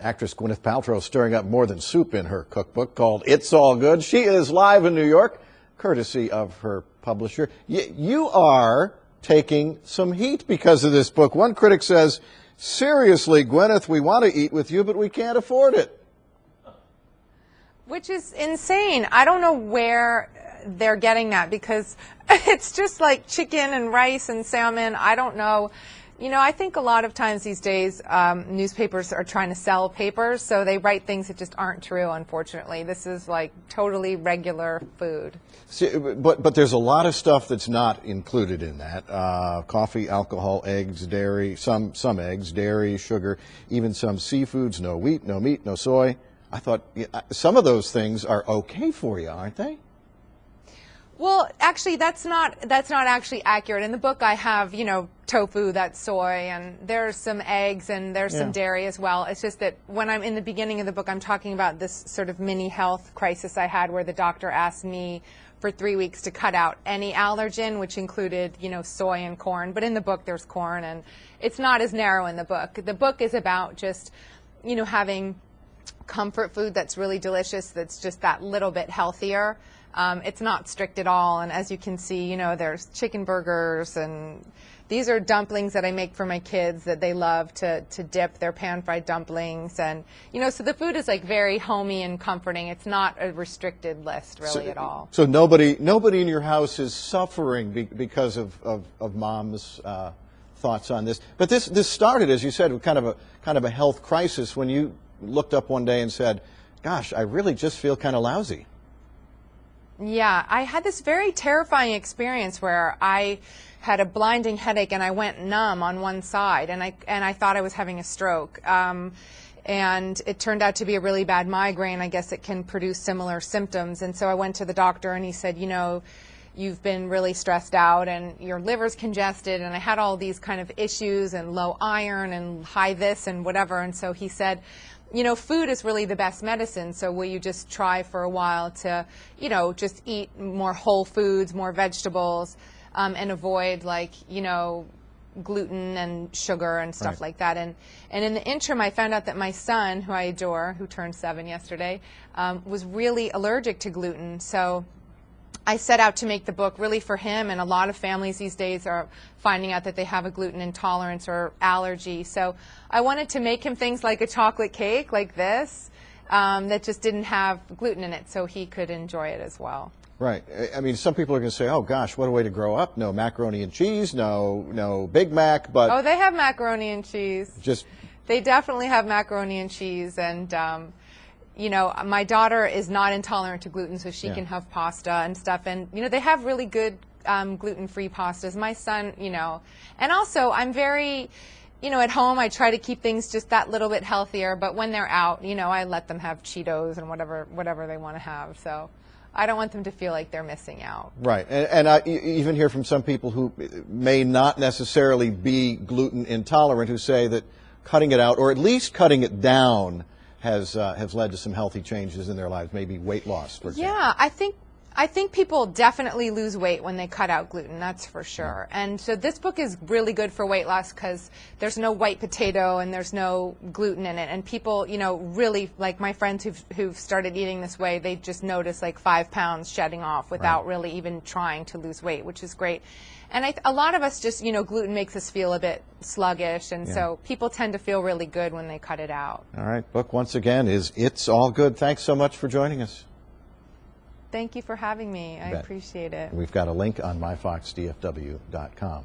Actress Gwyneth Paltrow stirring up more than soup in her cookbook called It's All Good. She is live in New York, courtesy of her publisher. You are taking some heat because of this book. One critic says, seriously, Gwyneth, we want to eat with you, but we can't afford it. Which is insane. I don't know where they're getting that, because it's just like chicken and rice and salmon. I don't know. You know, I think a lot of times these days newspapers are trying to sell papers, so they write things that just aren't true, unfortunately. This is like totally regular food. See, but there's a lot of stuff that's not included in that. Coffee, alcohol, eggs, dairy, some eggs, dairy, sugar, even some seafoods, no wheat, no meat, no soy. I thought some of those things are okay for you, aren't they? Well, actually, that's not actually accurate. In the book, I have, you know, tofu, that's soy, and there's some eggs, and there's some dairy as well. It's just that when I'm in the beginning of the book, I'm talking about this sort of mini health crisis I had, where the doctor asked me for 3 weeks to cut out any allergen, which included, you know, soy and corn. But in the book, there's corn, and it's not as narrow in the book. The book is about just, you know, having comfort food that's really delicious, that's just that little bit healthier. It's not strict at all, and as you can see, you know, there's chicken burgers, and these are dumplings that I make for my kids that they love to dip their pan-fried dumplings, and, you know, so the food is like very homey and comforting. It's not a restricted list really at all. So nobody in your house is suffering because of Mom's thoughts on this. But this started, as you said, with kind of a health crisis when you looked up one day and said, "Gosh, I really just feel kind of lousy." Yeah, I had this very terrifying experience where I had a blinding headache and I went numb on one side, and I thought I was having a stroke. And it turned out to be a really bad migraine. I guess it can produce similar symptoms. And so I went to the doctor, and he said, you know, you've been really stressed out and your liver's congested, and I had all these kind of issues and low iron and high this and whatever. And so he said, you know, food is really the best medicine, so will you just try for a while to, you know, just eat more whole foods, more vegetables, and avoid, like, you know, gluten and sugar and stuff like that. And in the interim, I found out that my son, who I adore, who turned 7 yesterday, was really allergic to gluten. So I set out to make the book really for him, and a lot of families these days are finding out that they have a gluten intolerance or allergy. So I wanted to make him things like a chocolate cake like this that just didn't have gluten in it, so he could enjoy it as well. Right. I mean, some people are going to say, oh, gosh, what a way to grow up. No macaroni and cheese, no Big Mac. But oh, they have macaroni and cheese. They definitely have macaroni and cheese, and you know, my daughter is not intolerant to gluten, so she can have pasta and stuff. And, you know, they have really good gluten-free pastas. My son, you know, and also I'm very, you know, at home I try to keep things just that little bit healthier. But when they're out, you know, I let them have Cheetos and whatever they want to have. So I don't want them to feel like they're missing out. Right. And I even hear from some people who may not necessarily be gluten intolerant who say that cutting it out, or at least cutting it down, has led to some healthy changes in their lives, maybe weight loss, for example. Yeah, I think people definitely lose weight when they cut out gluten, that's for sure. And so this book is really good for weight loss because there's no white potato and there's no gluten in it. And people, you know, really, like my friends who've started eating this way, they just notice like 5 pounds shedding off without really even trying to lose weight, which is great. And a lot of us just, you know, gluten makes us feel a bit sluggish, and so people tend to feel really good when they cut it out. All right. Book, once again, is It's All Good. Thanks so much for joining us. Thank you for having me. I appreciate it. We've got a link on myfoxdfw.com.